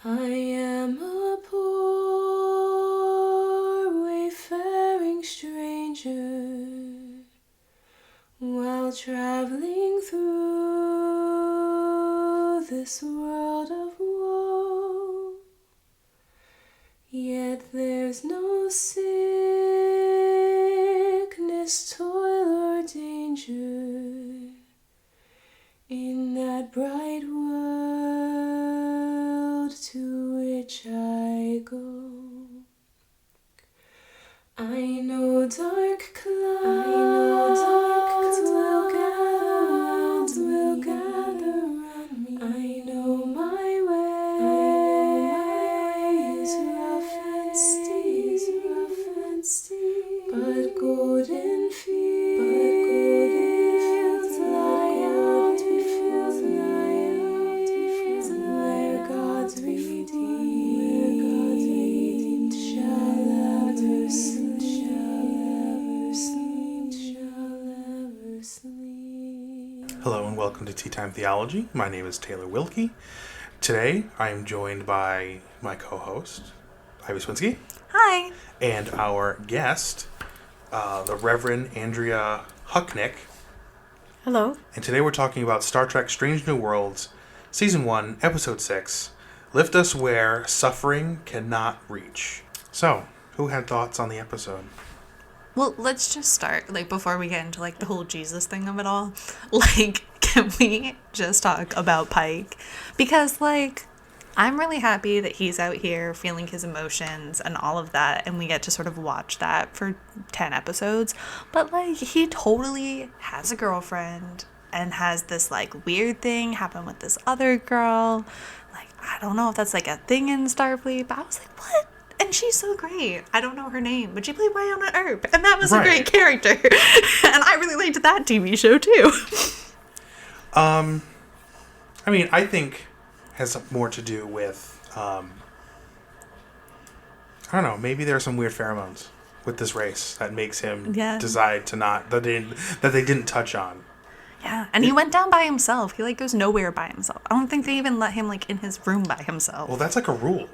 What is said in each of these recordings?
I am a poor wayfaring stranger, while traveling through this world of woe. Yet there's no sickness, toil, or danger in that bright world to which I go. I know dark clouds will gather round me. I know my way is rough and steep, but golden fields lie out before me, where God's redeemed shall ever sleep. Hello and welcome to Tea Time Theology. My name is Taylor Wilkie. Today I am joined by my co-host, Ivy Swinsky. Hi. And our guest, the Reverend Andrea Hutnak. Hello. And today we're talking about Star Trek Strange New Worlds, Season 1, Episode 6, Lift Us Where Suffering Cannot Reach. So, who had thoughts on the episode? Well, let's just start, before we get into, the whole Jesus thing of it all. Can we just talk about Pike? Because, I'm really happy that he's out here feeling his emotions and all of that, and we get to sort of watch that for 10 episodes. But, he totally has a girlfriend and has this, weird thing happen with this other girl. I don't know if that's, a thing in Starfleet, but I was like, what? And she's so great. I don't know her name, but she played Wynonna Earp, and that was a great character. And I really liked that TV show, too. I think has more to do with, I don't know, maybe there are some weird pheromones with this race that makes him decide to not, that they didn't touch on. Yeah, and he went down by himself. He, goes nowhere by himself. I don't think they even let him, in his room by himself. Well, that's a rule.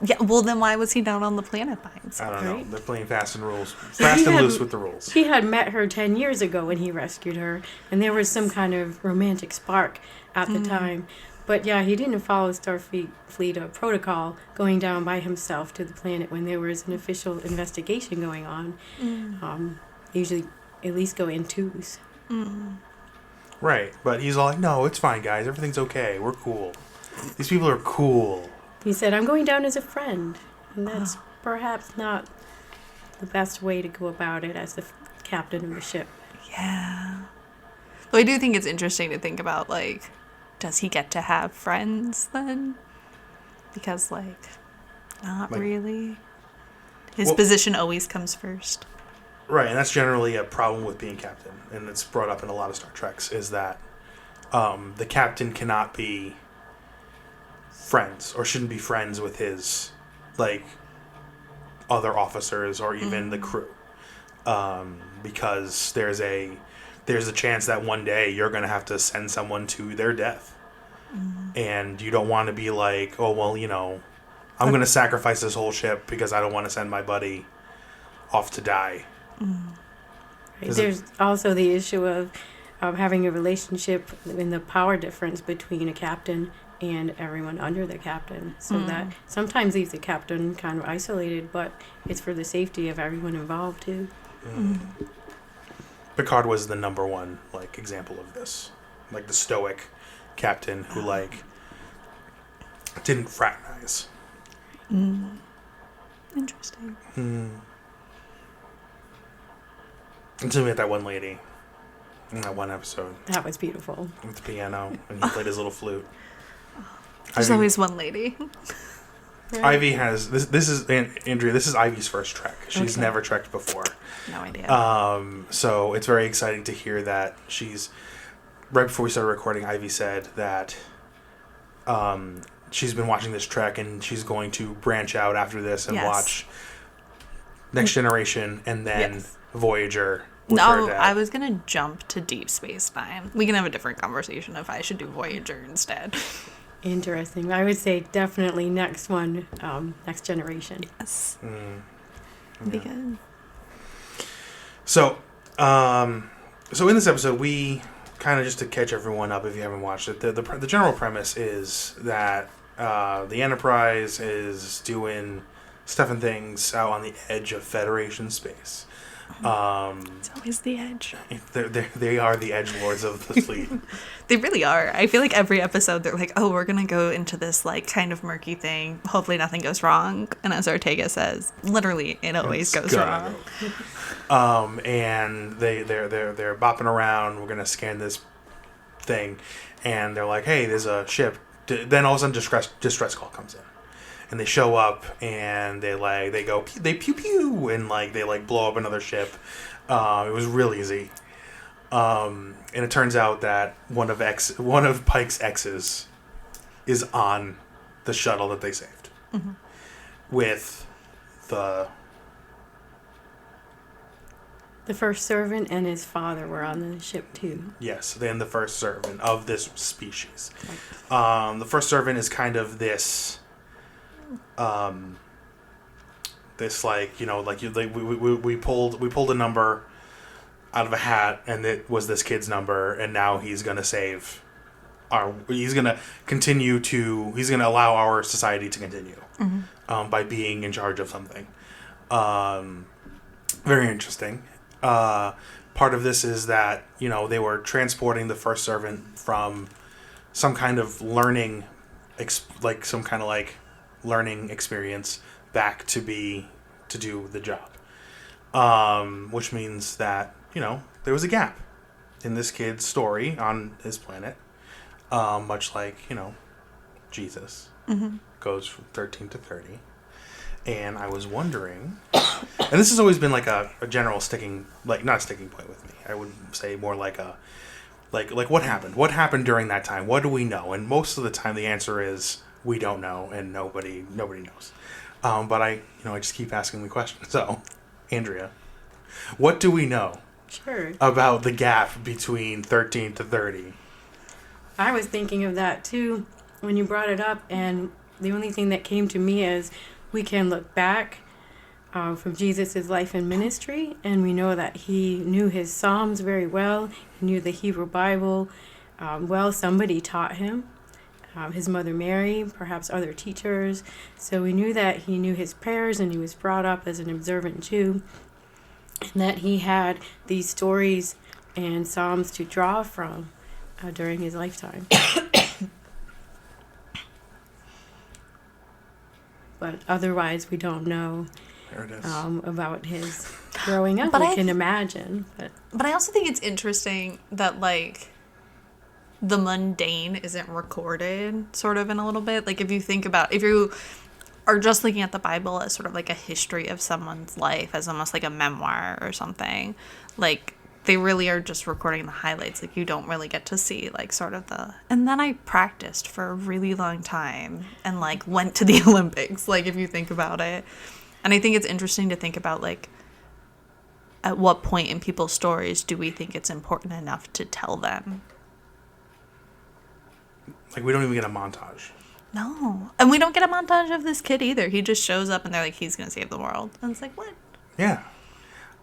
Yeah, well, then why was he down on the planet by himself? I don't know. They're playing fast and loose with the rules. He had met her 10 years ago when he rescued her, and there was some kind of romantic spark at the time. But yeah, he didn't follow Starfleet protocol going down by himself to the planet when there was an official investigation going on. Usually at least go in twos. Right, but he's all like, no, it's fine, guys. Everything's okay. We're cool. These people are cool. He said, I'm going down as a friend. And that's perhaps not the best way to go about it as the captain of the ship. Yeah. Though I do think it's interesting to think about, does he get to have friends then? Because, not really. His position always comes first. Right, and that's generally a problem with being captain. And it's brought up in a lot of Star Treks, is that the captain cannot be friends or shouldn't be friends with his other officers or even the crew, because there's a chance that one day you're going to have to send someone to their death, and you don't want to be like, oh well, I'm going to sacrifice this whole ship because I don't want to send my buddy off to die. There's also the issue of having a relationship in the power difference between a captain and everyone under the captain, so that sometimes leaves the captain kind of isolated, but it's for the safety of everyone involved too. Picard was the number one example of this, the stoic captain who didn't fraternize. Interesting. Until we met that one lady in that one episode. That was beautiful. With the piano, and he played his little flute. There's always one lady. Right. Ivy has this is Andrea. This is Ivy's first trek. She's never trekked before. No idea. So it's very exciting to hear that she's. Right before we started recording, Ivy said that she's been watching this trek and she's going to branch out after this and watch Next Generation and then Voyager. No, I was going to jump to Deep Space Nine. We can have a different conversation if I should do Voyager instead. Interesting. I would say definitely next one, next generation. Yes. Yeah. Be good. So, so in this episode, we kind of, just to catch everyone up if you haven't watched it, the general premise is that the Enterprise is doing stuff and things out on the edge of Federation space. It's always the edge. They are the edge lords of the fleet. They really are. I feel like every episode they're like, oh, we're going to go into this like kind of murky thing. Hopefully nothing goes wrong. And as Ortega says, literally it always goes wrong. And they're bopping around. We're going to scan this thing. And they're like, hey, there's a ship. Then all of a sudden distress call comes in. And they show up and they pew pew and like they like blow up another ship. It was real easy. And it turns out that one of Pike's exes is on the shuttle that they saved. Mm-hmm. With the first servant and his father were on the ship too. Yes, then the first servant of this species. The first servant is kind of this this like, you know, like we pulled a number out of a hat and it was this kid's number, and now he's gonna he's gonna allow our society to continue. Mm-hmm. By being in charge of something. Very interesting. Part of this is that, you know, they were transporting the first servant from some kind of learning experience back to do the job. Which means that, you know, there was a gap in this kid's story on his planet. Much like, you know, Jesus goes from 13 to 30. And I was wondering, and this has always been like a general not sticking point with me. I would say more like what happened? What happened during that time? What do we know? And most of the time the answer is we don't know, and nobody knows. But I just keep asking the question. So, Andrea, what do we know Sure. about the gap between 13 to 30? I was thinking of that too when you brought it up, and the only thing that came to me is we can look back from Jesus' life and ministry, and we know that he knew his Psalms very well. He knew the Hebrew Bible well. Somebody taught him. His mother Mary, perhaps other teachers. So we knew that he knew his prayers, and he was brought up as an observant Jew, and that he had these stories and Psalms to draw from during his lifetime. But otherwise, we don't know There it is. about his growing up. But We can imagine. But I also think it's interesting that, like, the mundane isn't recorded, sort of, in a little bit. Like, if you are just looking at the Bible as sort of like a history of someone's life, as almost like a memoir or something, like, they really are just recording the highlights. Like, you don't really get to see, like, sort of and then I practiced for a really long time and, like, went to the Olympics, like, if you think about it. And I think it's interesting to think about, like, at what point in people's stories do we think it's important enough to tell them? Like, we don't even get a montage. No. And we don't get a montage of this kid either. He just shows up and they're like, he's going to save the world. And it's like, what? Yeah.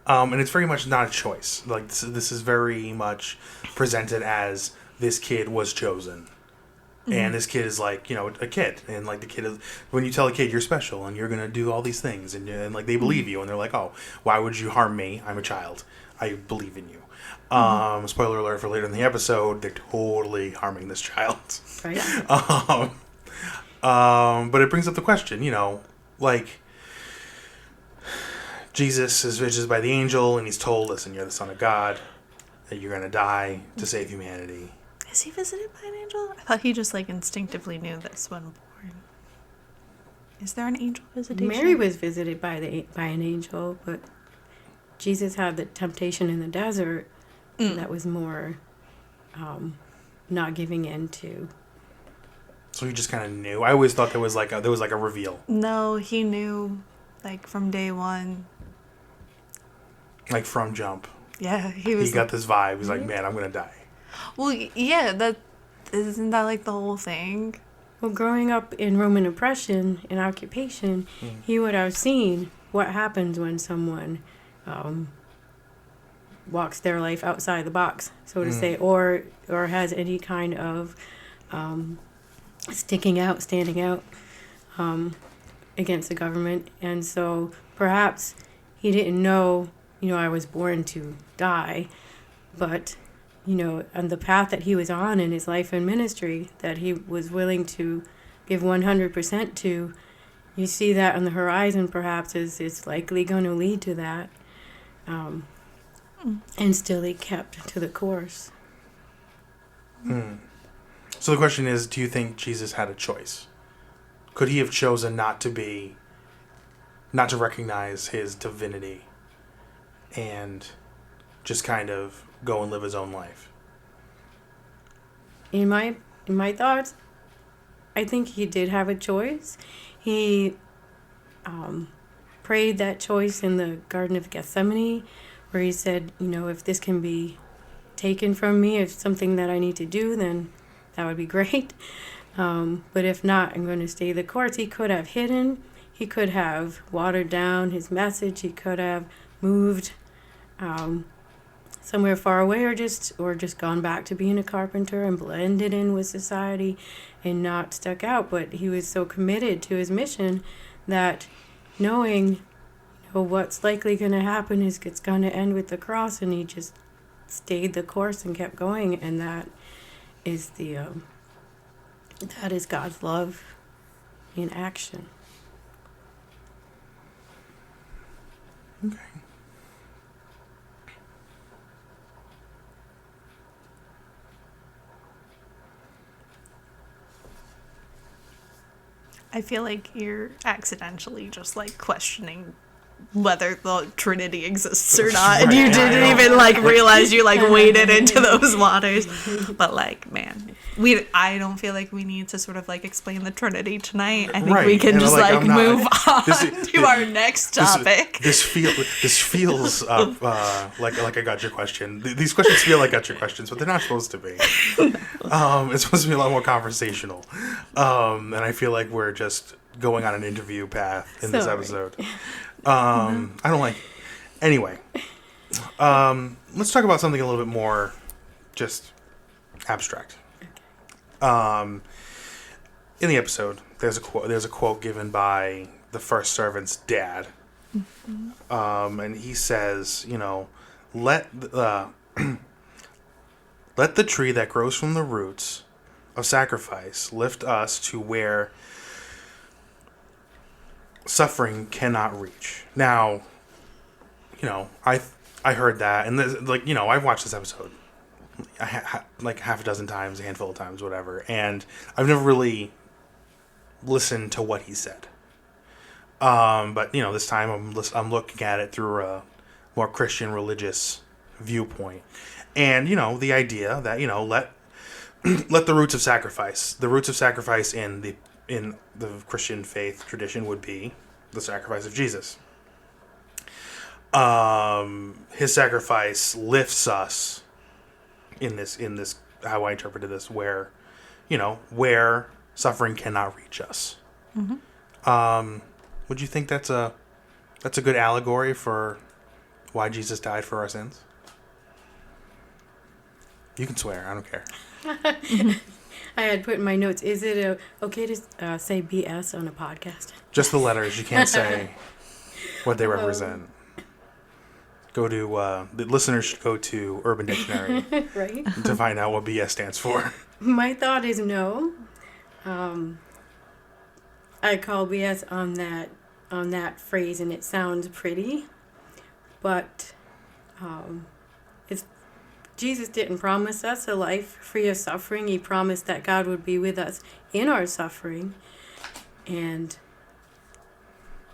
And it's very much not a choice. Like, this is very much presented as this kid was chosen. Mm-hmm. And this kid is, like, you know, a kid. And, like, the kid is... When you tell a kid you're special and you're going to do all these things, and like, they believe you. And they're like, oh, why would you harm me? I'm a child. I believe in you. Spoiler alert for later in the episode, they're totally harming this child. Right. But it brings up the question, you know, like... Jesus is visited by the angel, and he's told, listen, you're the son of God, that you're going to die to save humanity. Is he visited by an angel? I thought he just, like, instinctively knew this when born. Is there an angel visitation? Mary was visited by an angel, but Jesus had the temptation in the desert that was more not giving in to. So he just kind of knew. I always thought there was like a reveal. No, he knew, like, from day one. Like, from jump. Yeah, he got this vibe. He was like, man, I'm going to die. Well, yeah, isn't that, like, the whole thing? Well, growing up in Roman oppression and occupation, he would have seen what happens when someone walks their life outside the box, so to say, or has any kind of standing out against the government. And so perhaps he didn't know, I was born to die, but, on the path that he was on in his life and ministry, that he was willing to give 100% to, you see that on the horizon perhaps is likely going to lead to that. And still he kept to the course. So the question is, do you think Jesus had a choice? Could he have chosen not to recognize his divinity and just kind of go and live his own life? In my thoughts, I think he did have a choice. He prayed that choice in the Garden of Gethsemane, where he said, if this can be taken from me, if something that I need to do, then that would be great. But if not, I'm going to stay the course. He could have hidden. He could have watered down his message. He could have moved somewhere far away, or just gone back to being a carpenter and blended in with society and not stuck out. But he was so committed to his mission that knowing what's likely going to happen is it's going to end with the cross, and he just stayed the course and kept going. And that is that is God's love in action. Okay. I feel like you're accidentally just like questioning whether the Trinity exists or not, and you didn't even like realize you like waded into those waters. But like, man, I don't feel like we need to sort of like explain the Trinity tonight. I think we can just like move on to our next topic. This feels like I got your question. These questions feel like I got your questions, but they're not supposed to be. It's supposed to be a lot more conversational, and I feel like we're just going on an interview path in this episode. I don't like. Anyway, let's talk about something a little bit more just abstract. In the episode, there's a quote given by the first servant's dad, and he says, let the tree that grows from the roots of sacrifice lift us to where suffering cannot reach. Now, I heard that, and I've watched this episode like half a dozen times, a handful of times, whatever, and I've never really listened to what he said. But this time I'm looking at it through a more Christian religious viewpoint, and the idea that let the roots of sacrifice in the Christian faith tradition would be the sacrifice of Jesus. His sacrifice lifts us in this how I interpreted this, where suffering cannot reach us. Would you think that's a good allegory for why Jesus died for our sins? You can swear, I don't care. I had put in my notes, is it okay to say BS on a podcast? Just the letters. You can't say what they represent. Go to, the listeners should go to Urban Dictionary right? to find out what BS stands for. My thought is no. I call BS on that phrase, and it sounds pretty, but Jesus didn't promise us a life free of suffering. He promised that God would be with us in our suffering. And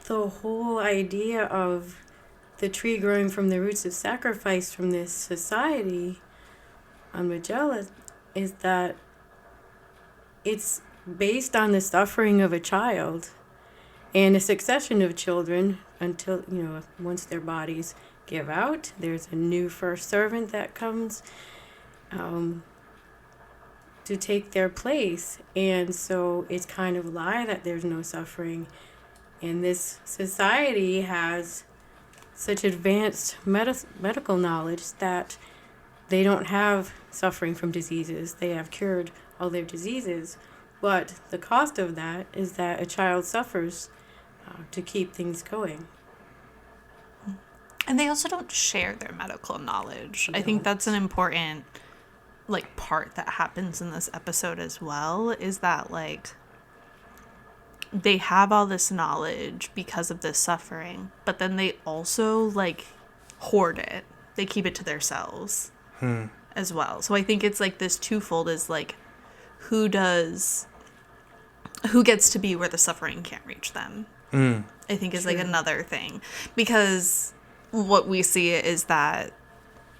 the whole idea of the tree growing from the roots of sacrifice from this society on Magellan is that it's based on the suffering of a child and a succession of children until, once their bodies give out, there's a new first servant that comes. to take their place. And so it's kind of a lie that there's no suffering. And this society has such advanced medical knowledge that they don't have suffering from diseases. They have cured all their diseases. But the cost of that is that a child suffers to keep things going. And they also don't share their medical knowledge. They I think don't. that's an important like part that happens in this episode as well, is that like they have all this knowledge because of this suffering, but then they also like hoard it. They keep it to themselves as well. So I think it's like this twofold, is like who gets to be where the suffering can't reach them. I think is like another thing, because what we see is that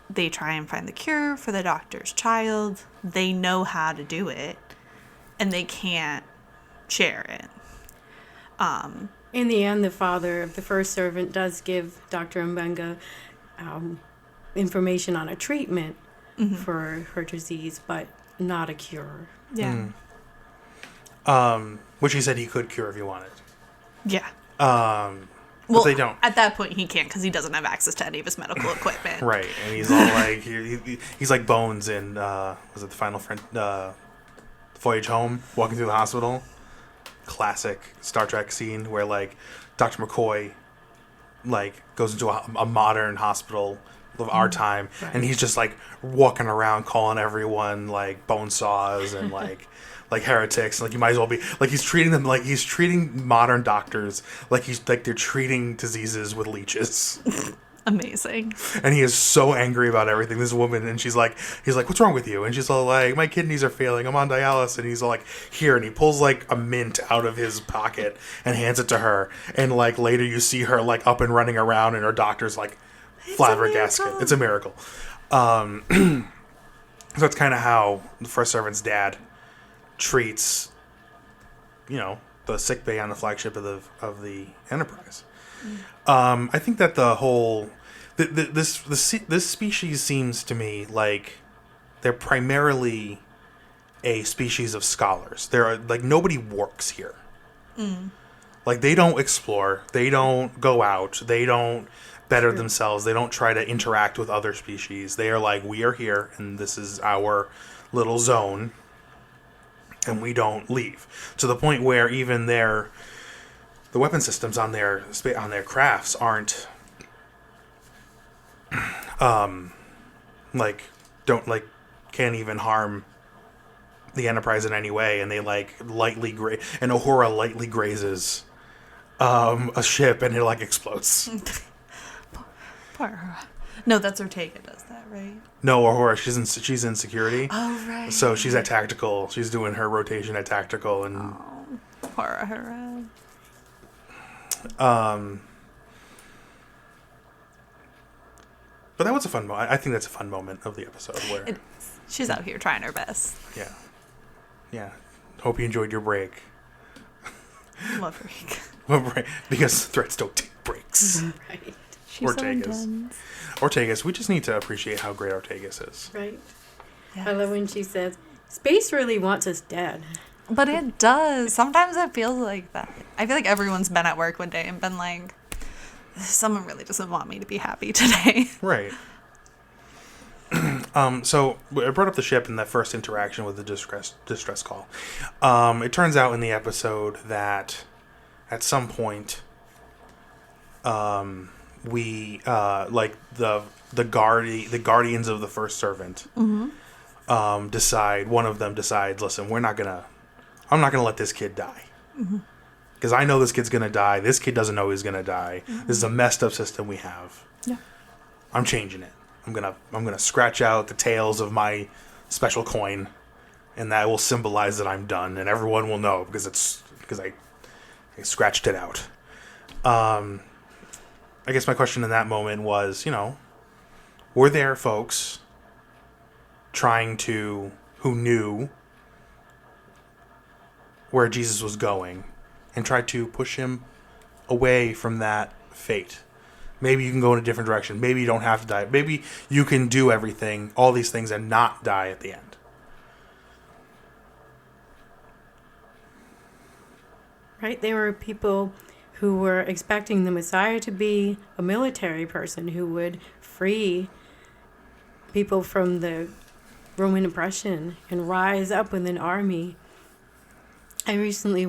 they try and find the cure for the doctor's child. They know how to do it, and they can't share it. In the end, the father of the first servant does give Dr. Mbenga information on a treatment for her disease, but not a cure. Yeah. Which he said he could cure if he wanted. Yeah. But they don't. At that point, he can't, because he doesn't have access to any of his medical equipment. Right, and he's all like, he's like Bones in, was it the Final Voyage Home, walking through the hospital? Classic Star Trek scene where, like, Dr. McCoy, like, goes into a modern hospital of our time, and he's just, like, walking around calling everyone, like, bone saws and, like heretics. Like, you might as well be, like, he's treating them like he's treating modern doctors like they're treating diseases with leeches. Amazing. And he is so angry about everything. This woman, and he's like, what's wrong with you? And she's all like, my kidneys are failing, I'm on dialysis. And he's all like, here, and he pulls like a mint out of his pocket and hands it to her. And like later you see her like up and running around, and her doctor's like flabbergasted. It's a miracle. So that's kind of how the first servant's dad treats, the sick bay on the flagship of the Enterprise. I think that the whole this species seems to me like they're primarily a species of scholars. They're like, nobody works here. Like, they don't explore, they don't go out, they don't better themselves, they don't try to interact with other species. They are like, we are here, and this is our little zone, and we don't leave. To the point where even the weapon systems on their crafts aren't can't even harm the Enterprise in any way, and they like lightly and Uhura lightly grazes a ship, and it like explodes. Poor Uhura. No, that's Ortega does that, right? No, Uhura, she's in security. Oh, right. So she's at tactical. She's doing her rotation at tactical, and Poor Uhura. But that was a fun moment. I think that's a fun moment of the episode where She's out here trying her best. Yeah. Hope you enjoyed your break. Love break. Well, break, because threats don't take breaks. Right. She's Ortegas. so intense. Ortegas, we just need to appreciate how great Ortegas is. Right. Yes. I love when she says, space really wants us dead. But it does. Sometimes it feels like that. I feel like everyone's been at work one day and been like, someone really doesn't want me to be happy today. Right. So I brought up the ship in that first interaction with the distress call. It turns out in the episode that at some point, we like the guardians of the first servant decide. One of them decides, listen, I'm not gonna let this kid die. Because I know this kid's gonna die. This kid doesn't know he's gonna die. This is a messed up system we have. Yeah. I'm changing it. I'm gonna scratch out the tails of my special coin, and that will symbolize that I'm done, and everyone will know because I scratched it out. I guess my question in that moment was, were there folks who knew where Jesus was going and tried to push him away from that fate? Maybe you can go in a different direction. Maybe you don't have to die. Maybe you can do everything, all these things, and not die at the end. right? There were people who were expecting the Messiah to be a military person who would free people from the Roman oppression and rise up with an army. I recently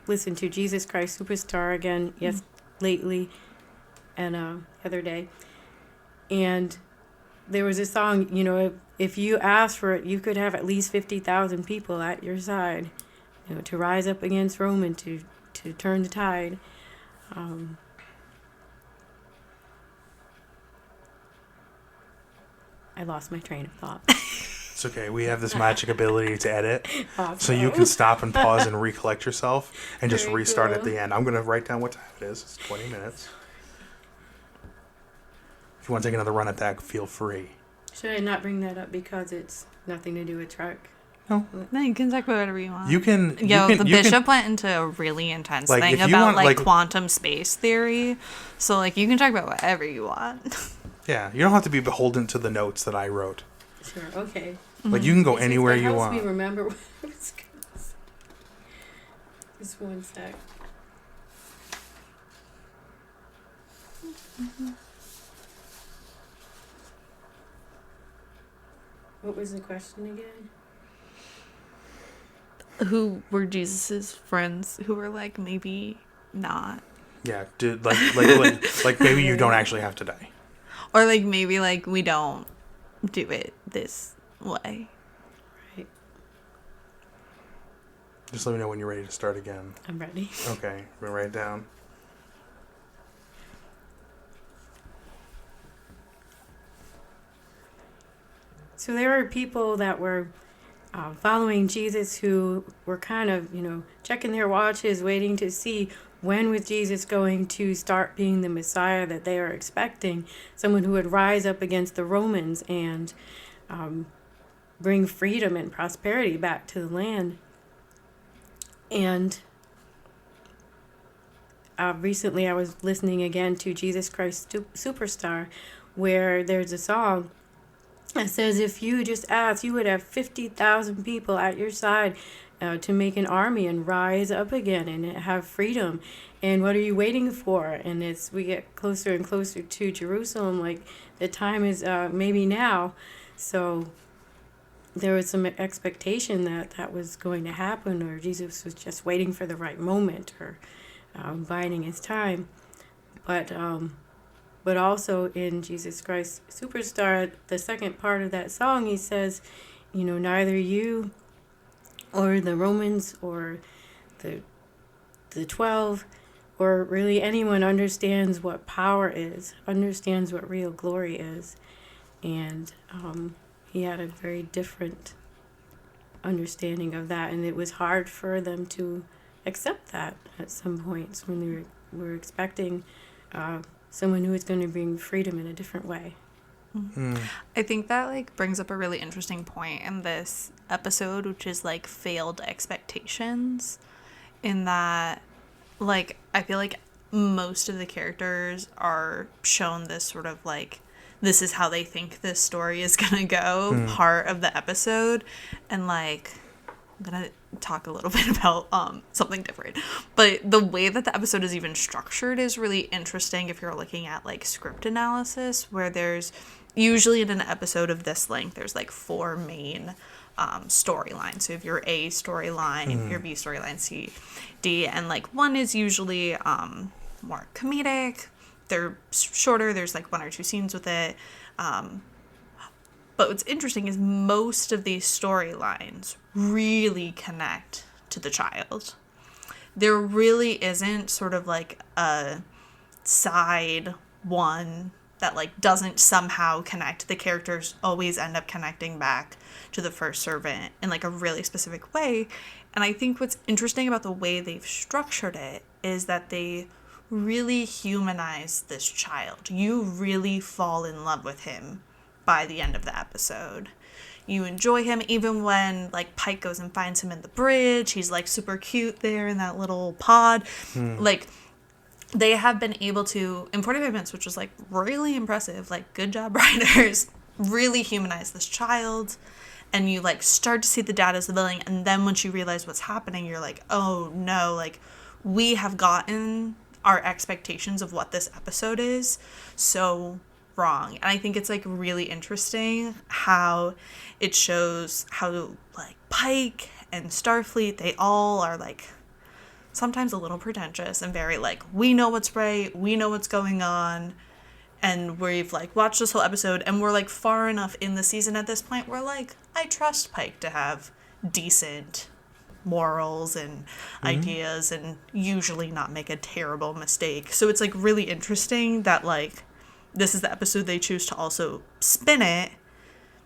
listened to Jesus Christ Superstar again, lately, and the other day. And there was a song, you know, if you asked for it, you could have at least 50,000 people at your side, you know, to rise up against Rome and to turn the tide. I lost my train of thought. It's okay. We have this magic ability to edit, Awesome. so you can stop and pause and recollect yourself and just Very restart at cool. the end. I'm going to write down what time it is. It's 20 minutes. If you want to take another run at that, feel free. Should I not bring that up because it's nothing to do with truck? No, you can talk about whatever you want. You can. The bishop went into a really intense Like, thing if you about want, like, quantum space theory. So like you can talk about whatever you want. Yeah, you don't have to be beholden to the notes that I wrote. Sure, okay. Like, you can go It's just anywhere that you helps me want. remember what I was going to say. Just one sec. What was the question again? Who were Jesus's friends who were like maybe not, Yeah, dude. Like maybe you don't actually have to die. or like maybe like we don't do it this way. Right, Just let me know when you're ready to start again. I'm ready. Okay, I'm gonna write it down. So there were people that were following Jesus who were kind of, checking their watches, waiting to see when was Jesus going to start being the Messiah that they are expecting, someone who would rise up against the Romans and bring freedom and prosperity back to the land. And recently I was listening again to Jesus Christ Superstar, where there's a song that says if you just asked, you would have 50,000 people at your side to make an army and rise up again and have freedom. And what are you waiting for? And as we get closer and closer to Jerusalem, like the time is maybe now. So there was some expectation that that was going to happen, or Jesus was just waiting for the right moment, or biding his time. But also in Jesus Christ Superstar, the second part of that song, he says, neither you or the Romans or the 12 or really anyone understands what power is, understands what real glory is. And he had a very different understanding of that, and it was hard for them to accept that at some points when they were expecting someone who is going to bring freedom in a different way. I think that brings up a really interesting point in this episode, which is failed expectations, in that I feel like most of the characters are shown this sort of this is how they think this story is gonna go part of the episode, and I'm gonna talk a little bit about something different, but the way that the episode is even structured is really interesting if you're looking at script analysis, where there's usually in an episode of this length there's 4 main storylines. So if you're A storyline, if you're B storyline, C, D, and one is usually more comedic, they're shorter, there's 1 or 2 scenes with it, but what's interesting is most of these storylines really connect to the child. There really isn't sort of a side one that doesn't somehow connect. The characters always end up connecting back to the first servant in a really specific way. And I think what's interesting about the way they've structured it is that they really humanize this child. You really fall in love with him by the end of the episode. You enjoy him even when Pike goes and finds him in the bridge. He's super cute there in that little pod. They have been able to, in 45 minutes, which was really impressive, good job writers, really humanize this child. and you like start to see the dad as the villain, and then once you realize what's happening, you're like, oh no, like we have gotten our expectations of what this episode is so wrong. And I think it's like really interesting how it shows how like Pike and Starfleet, they all are like sometimes a little pretentious and very like, we know what's right, we know what's going on. And we've like watched this whole episode, and we're like far enough in the season at this point where like I trust Pike to have decent morals and ideas and usually not make a terrible mistake. So it's like really interesting that like this is the episode they choose to also spin it,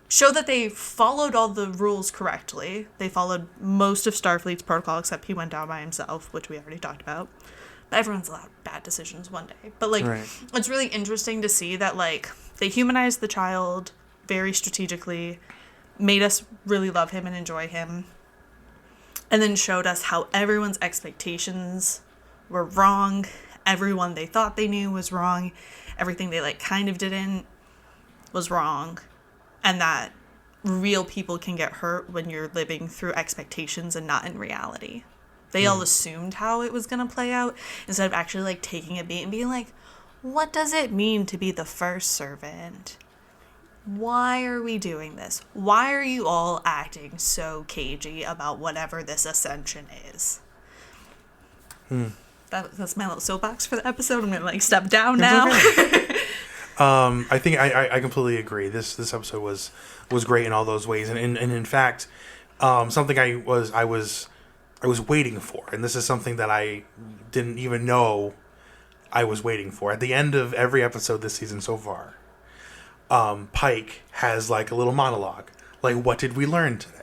show that they followed all the rules correctly. They followed most of Starfleet's protocol except he went down by himself, which we already talked about. But everyone's allowed bad decisions one day. But like it's really interesting to see that like they humanized the child very strategically, made us really love him and enjoy him, and then showed us how everyone's expectations were wrong. Everyone they thought they knew was wrong. Everything they like kind of didn't was wrong. And that real people can get hurt when you're living through expectations and not in reality. They all assumed how it was going to play out instead of actually like taking a beat and being like, what does it mean to be the first servant? Why are we doing this? Why are you all acting so cagey about whatever this ascension is? That's my little soapbox for the episode. I'm going to like step down now. Okay. I think I completely agree. This episode was great in all those ways. And in fact, something I was waiting for, and this is something that I didn't even know I was waiting for. At the end of every episode this season so far, Pike has like a little monologue, like, what did we learn today?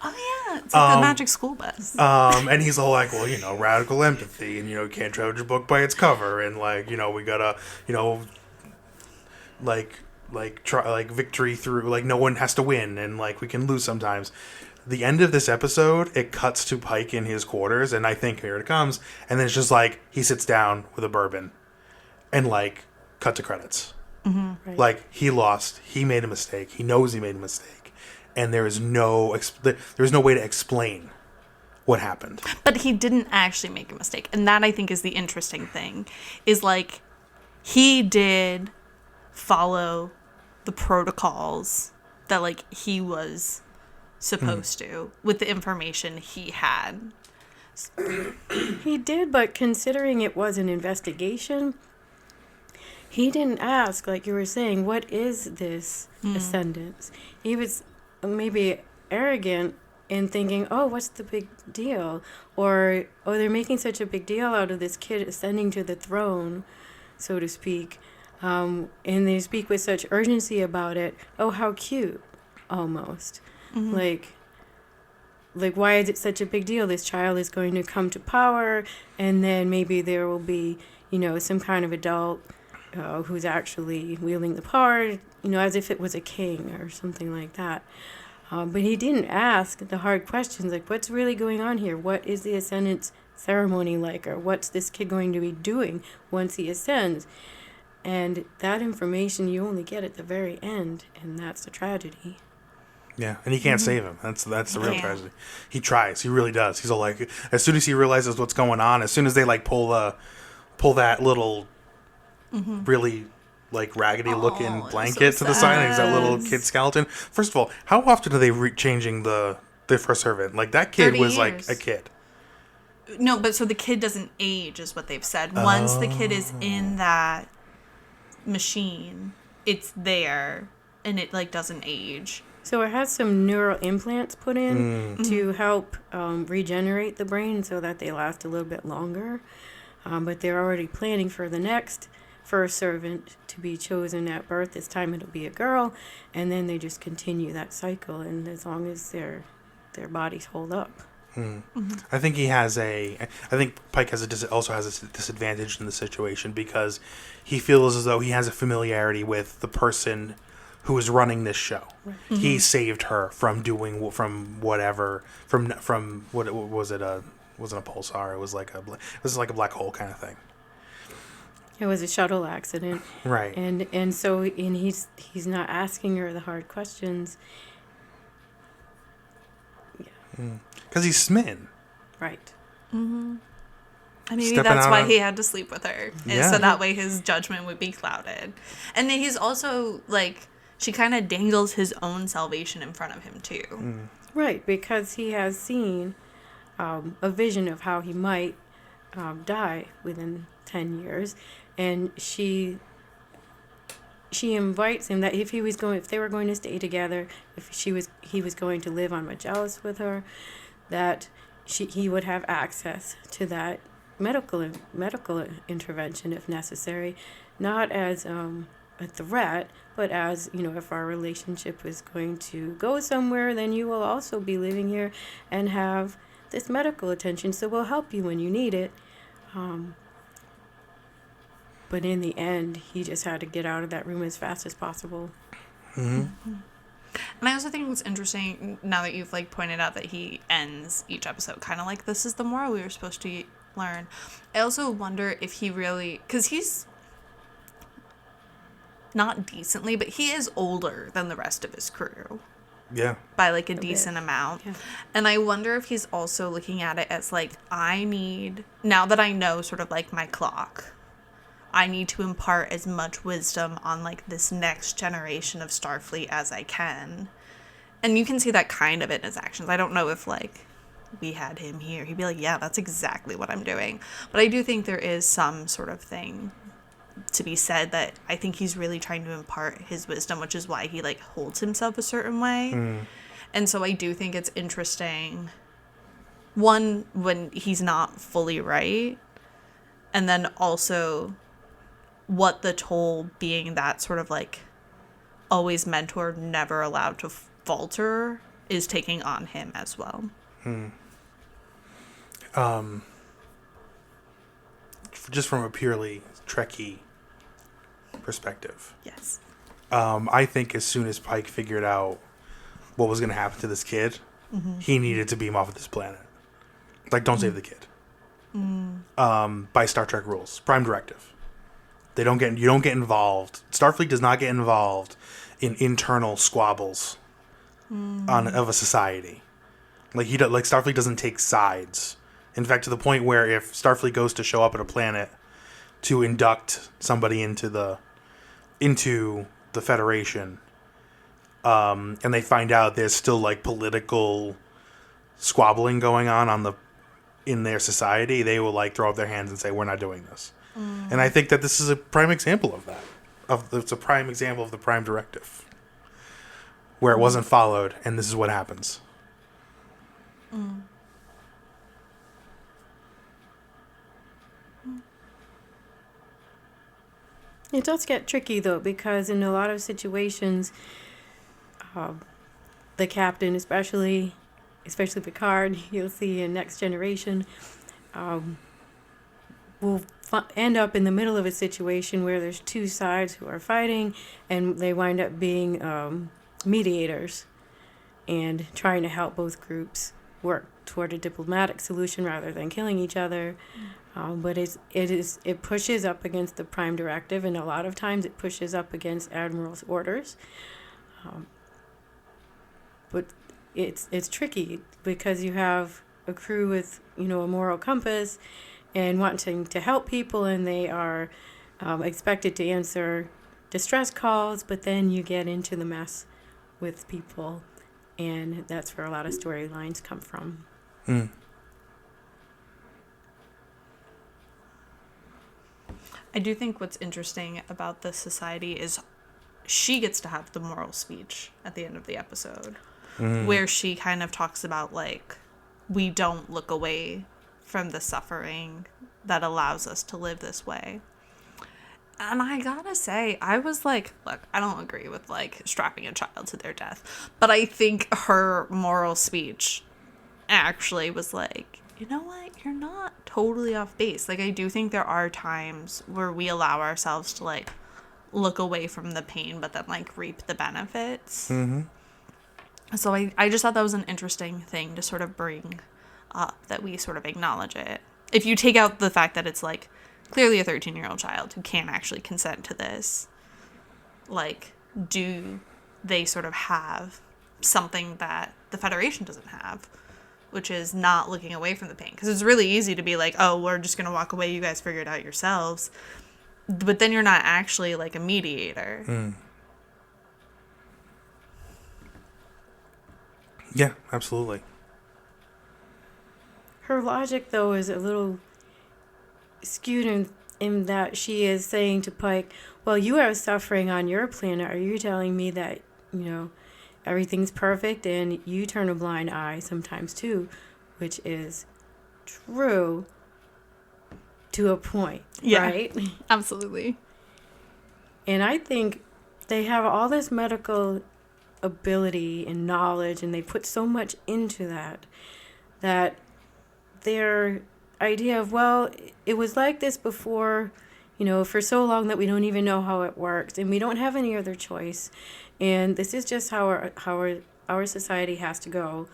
Oh yeah, it's like the magic school bus. And he's all like, well, radical empathy, and you can't judge a book by its cover, and like, we gotta, try like victory through, like, no one has to win, and like we can lose sometimes. The end of this episode, it cuts to Pike in his quarters, and I think here it comes, and then it's just like he sits down with a bourbon, and like cut to credits. Right. Like, he lost, he made a mistake, he knows he made a mistake, and there's no way to explain what happened. But he didn't actually make a mistake, and that I think is the interesting thing, is like he did follow the protocols that like he was supposed to with the information he had. He did, but considering it was an investigation, he didn't ask, like you were saying, what is this ascendance? He was maybe arrogant in thinking, oh, what's the big deal? Or, oh, they're making such a big deal out of this kid ascending to the throne, so to speak. And they speak with such urgency about it. Oh, how cute, almost. Like, why is it such a big deal? This child is going to come to power, and then maybe there will be, some kind of adult who's actually wielding the power, as if it was a king or something like that. But he didn't ask the hard questions, like, what's really going on here? What is the ascendance ceremony like? Or what's this kid going to be doing once he ascends? And that information you only get at the very end, and that's the tragedy. Yeah, and he can't save him. That's the real tragedy. He tries. He really does. He's all like, as soon as he realizes what's going on, as soon as they like pull that little really like raggedy looking blanket to the side, and he's that little kid skeleton. First of all, how often are they changing the first servant? Like, that kid was years. like a kid. No, but so the kid doesn't age, is what they've said. Once the kid is in that machine, it's there, and it like doesn't age. So it has some neural implants put in to help regenerate the brain so that they last a little bit longer. But they're already planning for the next first servant to be chosen at birth. This time it'll be a girl, and then they just continue that cycle, and as long as their bodies hold up. I think Pike also has a disadvantage in the situation because he feels as though he has a familiarity with the person who is running this show. Right. He saved her from whatever what was it? Wasn't a pulsar. It was like a black hole kind of thing. It was a shuttle accident. Right. And he's not asking her the hard questions. Because he's smitten. Right. And maybe Stepping that's out why on- he had to sleep with her. And Yeah. so that way his judgment would be clouded. And then he's also, like, she kind of dangles his own salvation in front of him, too. Right, because he has seen a vision of how he might die within 10 years. And she invites him that if they were going to stay together, if he was going to live on Magellan with her, that he would have access to that medical intervention if necessary, not as a threat, but as, if our relationship is going to go somewhere, then you will also be living here and have this medical attention, so we'll help you when you need it. But in the end, he just had to get out of that room as fast as possible. And I also think it's interesting, now that you've, like, pointed out that he ends each episode kind of like, this is the moral we were supposed to learn. I also wonder if he really, because he's not decently, but he is older than the rest of his crew. Yeah. By, like, a bit. decent amount. Yeah. And I wonder if he's also looking at it as, like, now that I know sort of, like, my clock, I need to impart as much wisdom on, like, this next generation of Starfleet as I can. And you can see that kind of in his actions. I don't know if, like, we had him here, he'd be like, yeah, that's exactly what I'm doing. But I do think there is some sort of thing to be said that I think he's really trying to impart his wisdom, which is why he, like, holds himself a certain way. And so I do think it's interesting, one, when he's not fully right, and then also what the toll being that sort of, like, always mentor, never allowed to falter is taking on him as well. Just from a purely Trekkie perspective, Yes. I think as soon as Pike figured out what was going to happen to this kid, he needed to beam off of this planet. Like, don't save the kid. By Star Trek rules, Prime Directive. You don't get involved. Starfleet does not get involved in internal squabbles of a society. Like, Starfleet doesn't take sides. In fact, to the point where if Starfleet goes to show up at a planet to induct somebody into the Federation, and they find out there's still, like, political squabbling going on in their society, they will, like, throw up their hands and say, we're not doing this. And I think that this is a prime example of that. It's a prime example of the Prime Directive, where it wasn't followed, and this is what happens. It does get tricky, though, because in a lot of situations, the captain, especially Picard, you'll see in Next Generation, will end up in the middle of a situation where there's two sides who are fighting, and they wind up being mediators and trying to help both groups work toward a diplomatic solution rather than killing each other. But it pushes up against the Prime Directive, and a lot of times it pushes up against Admiral's orders. But it's tricky because you have a crew with a moral compass and wanting to help people, and they are expected to answer distress calls, but then you get into the mess with people, and that's where a lot of storylines come from. I do think what's interesting about this society is she gets to have the moral speech at the end of the episode, where she kind of talks about, like, we don't look away from the suffering that allows us to live this way. And I gotta say, I was like, look, I don't agree with, like, strapping a child to their death, but I think her moral speech actually was like, you know what, you're not totally off base. Like, I do think there are times where we allow ourselves to, like, look away from the pain, but then, like, reap the benefits. So I just thought that was an interesting thing to sort of bring up, that we sort of acknowledge it. If you take out the fact that it's, like, clearly a 13-year-old child who can't actually consent to this, like, do they sort of have something that the Federation doesn't have, which is not looking away from the pain. Because it's really easy to be like, oh, we're just going to walk away. You guys figure it out yourselves. But then you're not actually like a mediator. Mm. Yeah, absolutely. Her logic, though, is a little skewed in that she is saying to Pike, well, you are suffering on your planet. Are you telling me that, everything's perfect and you turn a blind eye sometimes too? Which is true to a point, right? Absolutely. And I think they have all this medical ability and knowledge, and they put so much into that their idea of, well, it was like this before, for so long that we don't even know how it works, and we don't have any other choice, and this is just how our society has to go.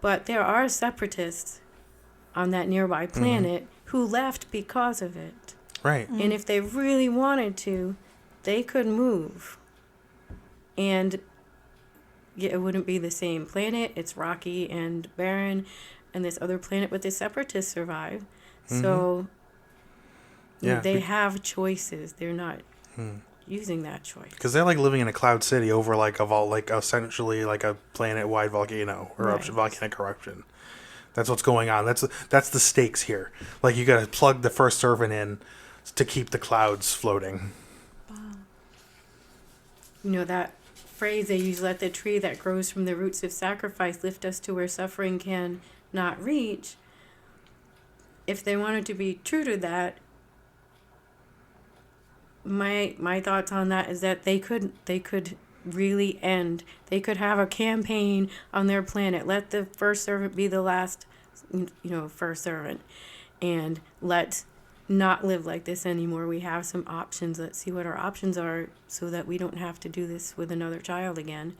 But there are separatists on that nearby planet who left because of it. Right. And if they really wanted to, they could move. And it wouldn't be the same planet. It's rocky and barren. And this other planet with the separatists survive. So they have choices. They're not using that choice. Because they're like living in a cloud city over essentially like a planet-wide volcano or volcanic eruption. That's what's going on. That's the stakes here. Like, you got to plug the first servant in to keep the clouds floating. That phrase they use, let the tree that grows from the roots of sacrifice lift us to where suffering can not reach. If they wanted to be true to that, my thoughts on that is that they could really end. They could have a campaign on their planet. Let the first servant be the last, first servant, and let's not live like this anymore. We have some options. Let's see what our options are so that we don't have to do this with another child again.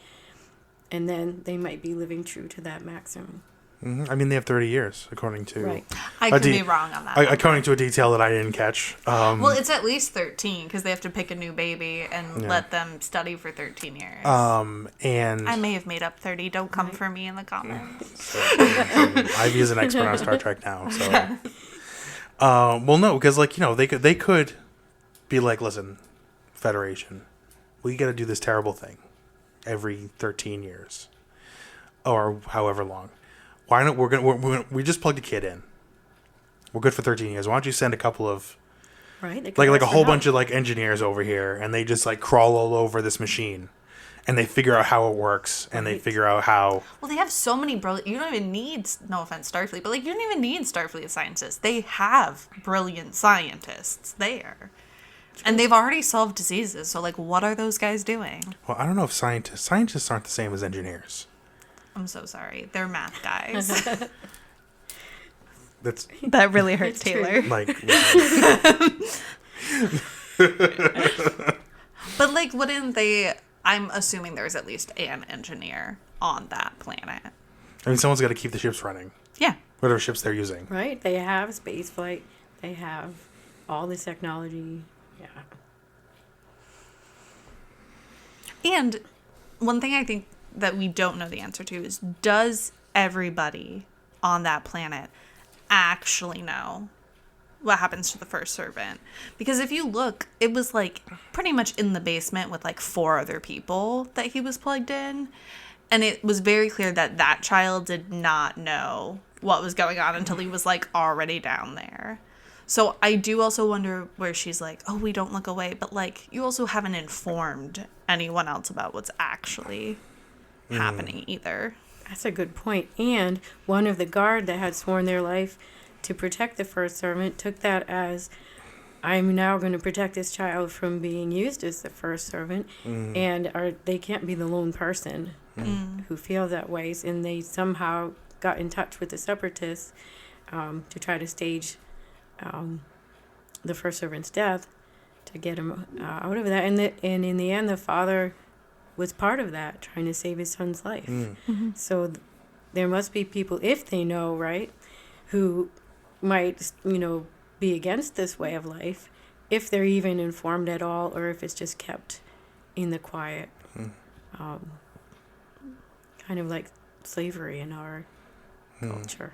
And then they might be living true to that maximum. I mean, they have 30 years, according to... Right. I could be wrong on that. According to a detail that I didn't catch. Well, it's at least 13, because they have to pick a new baby and let them study for 13 years. And... I may have made up 30. don't come for me in the comments. Ivy is an expert on Star Trek now, so... well, no, because, they could be like, listen, Federation, we got to do this terrible thing every 13 years. Or however long. Why not? We just plugged a kid in. We're good for 13 years. Why don't you send a couple of like a whole bunch of engineers over here, and they just crawl all over this machine, and they figure out how it works, and they figure out how. Well, they have so many brilliant. You don't even need, no offense, Starfleet, but you don't even need Starfleet scientists. They have brilliant scientists there, and they've already solved diseases. So what are those guys doing? Well, I don't know if scientists aren't the same as engineers. I'm so sorry. They're math guys. That really hurt Taylor. But wouldn't they? I'm assuming there's at least an engineer on that planet. I mean, someone's got to keep the ships running. Yeah. Whatever ships they're using. Right. They have space flight. They have all this technology. Yeah. And one thing I think that we don't know the answer to is, does everybody on that planet actually know what happens to the first servant? Because if you look, it was pretty much in the basement with 4 other people that he was plugged in, and it was very clear that that child did not know what was going on until he was already down there. So I do also wonder where she's oh, we don't look away, but you also haven't informed anyone else about what's actually happening either. That's a good point. And one of the guard that had sworn their life to protect the first servant took that as, I'm now going to protect this child from being used as the first servant, and they can't be the lone person who feel that way. And they somehow got in touch with the separatists to try to stage the first servant's death to get him out of that. And in the end, the father was part of that, trying to save his son's life. So there must be people, if they know, right, who might, be against this way of life, if they're even informed at all, or if it's just kept in the quiet. Kind of like slavery in our culture.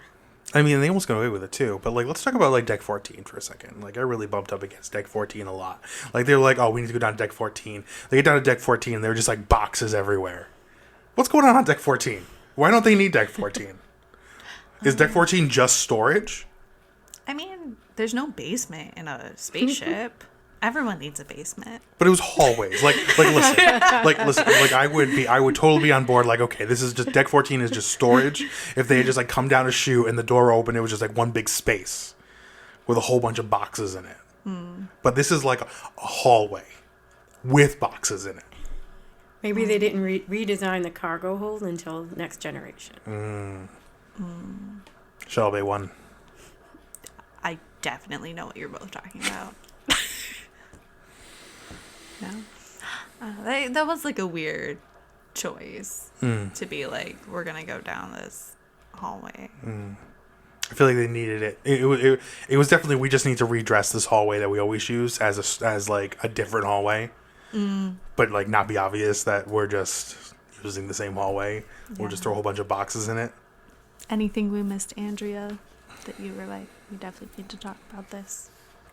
I mean, they almost got away with it too. But like, let's talk about like deck 14 for a second. Like, I really bumped up against deck 14 a lot. Like, they were like, "Oh, we need to go down to deck 14." They get down to deck 14, and there were just like boxes everywhere. What's going on deck 14? Why don't they need deck 14? Is deck 14 just storage? I mean, there's no basement in a spaceship. Everyone needs a basement. But it was hallways. Listen. I would totally be on board. Like, okay, this is just deck 14 is just storage. If they had just like come down a chute and the door opened, it was just like one big space with a whole bunch of boxes in it. But this is like a hallway with boxes in it. Maybe they didn't redesign the cargo hold until next generation. Shelby one. I definitely know what you're both talking about. No? That was like a weird choice to be like, we're going to go down this hallway. I feel like they needed it. It was definitely, we just need to redress this hallway that we always use as like a different hallway. But like not be obvious that we're just using the same hallway. We'll just throw a whole bunch of boxes in it. Anything we missed, Andrea, that you were like, we definitely need to talk about this?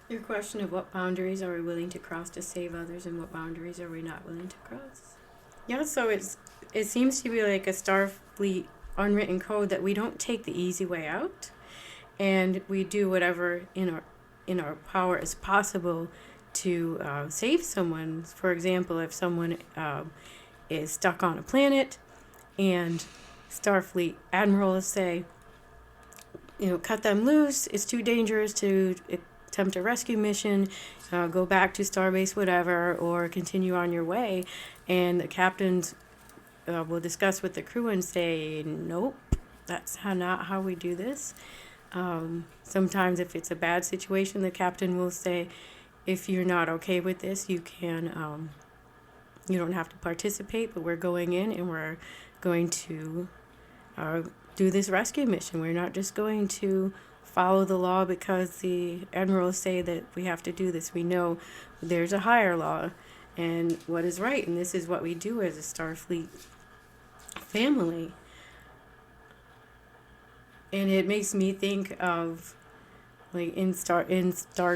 Your question of what boundaries are we willing to cross to save others and what boundaries are we not willing to cross? Yeah, so it seems to be like a Starfleet unwritten code that we don't take the easy way out, and we do whatever in our power is possible to save someone. For example, if someone is stuck on a planet and Starfleet admirals say, cut them loose, it's too dangerous to attempt a rescue mission, go back to Starbase, whatever, or continue on your way. And the captains will discuss with the crew and say, nope, that's not how we do this. Sometimes if it's a bad situation, the captain will say, if you're not okay with this, you can, you don't have to participate, but we're going in and we're going to do this rescue mission. We're not just going to follow the law because the admirals say that we have to do this. We know there's a higher law and what is right, and this is what we do as a Starfleet family. And it makes me think of, like, in Star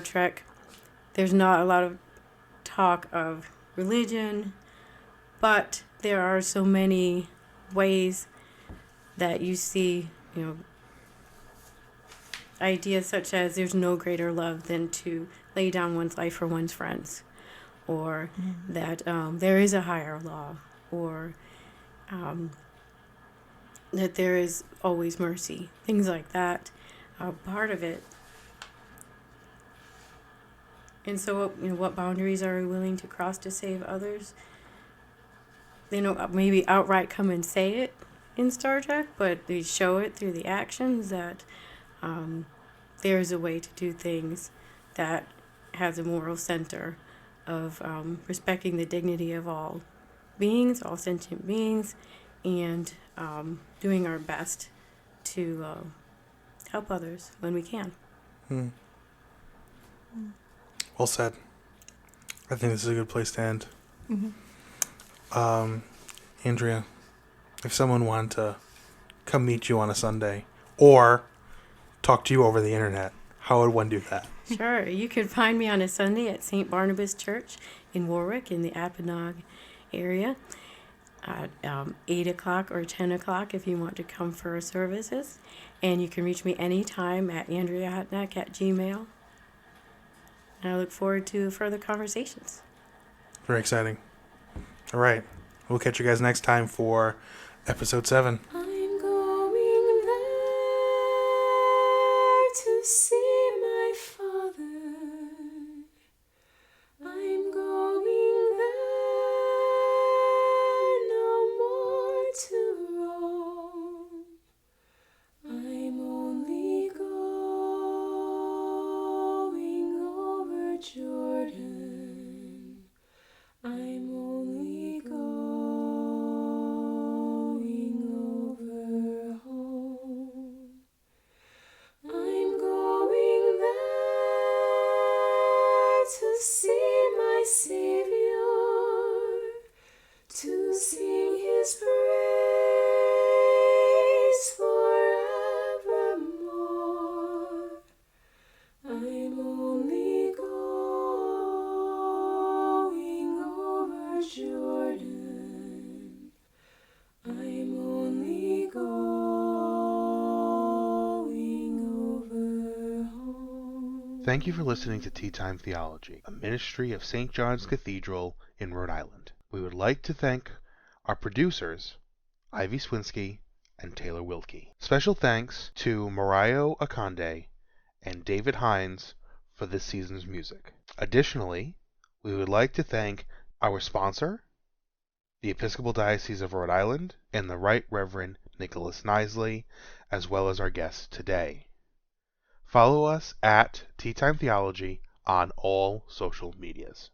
Trek, there's not a lot of talk of religion, but there are so many ways that you see, ideas such as there's no greater love than to lay down one's life for one's friends, or that there is a higher law, or that there is always mercy, things like that are part of it. And so, what boundaries are we willing to cross to save others? They don't maybe outright come and say it in Star Trek, but they show it through the actions that there's a way to do things that has a moral center of respecting the dignity of all beings, all sentient beings, and doing our best to help others when we can. Well said. I think this is a good place to end. Andrea, if someone wanted to come meet you on a Sunday or talk to you over the internet, how would one do that? Sure. You can find me on a Sunday at St. Barnabas Church in Warwick in the Apponaug area at 8 o'clock or 10 o'clock if you want to come for services. And you can reach me anytime at AndreaHutnak@gmail.com. And I look forward to further conversations. Very exciting. All right. We'll catch you guys next time for episode 7. I'm going there to see my father. I'm going there no more to roam. I'm only going over Jordan. I'm only going over home. I'm going there to see my Savior, to sing his praise forever. Thank you for listening to Tea Time Theology, a ministry of St. John's Cathedral in Rhode Island. We would like to thank our producers, Ivy Swinsky and Taylor Wilkie. Special thanks to Mario Akande and David Hines for this season's music. Additionally, we would like to thank our sponsor, the Episcopal Diocese of Rhode Island, and the Right Reverend Nicholas Knisley, as well as our guests today. Follow us at Tea Time Theology on all social medias.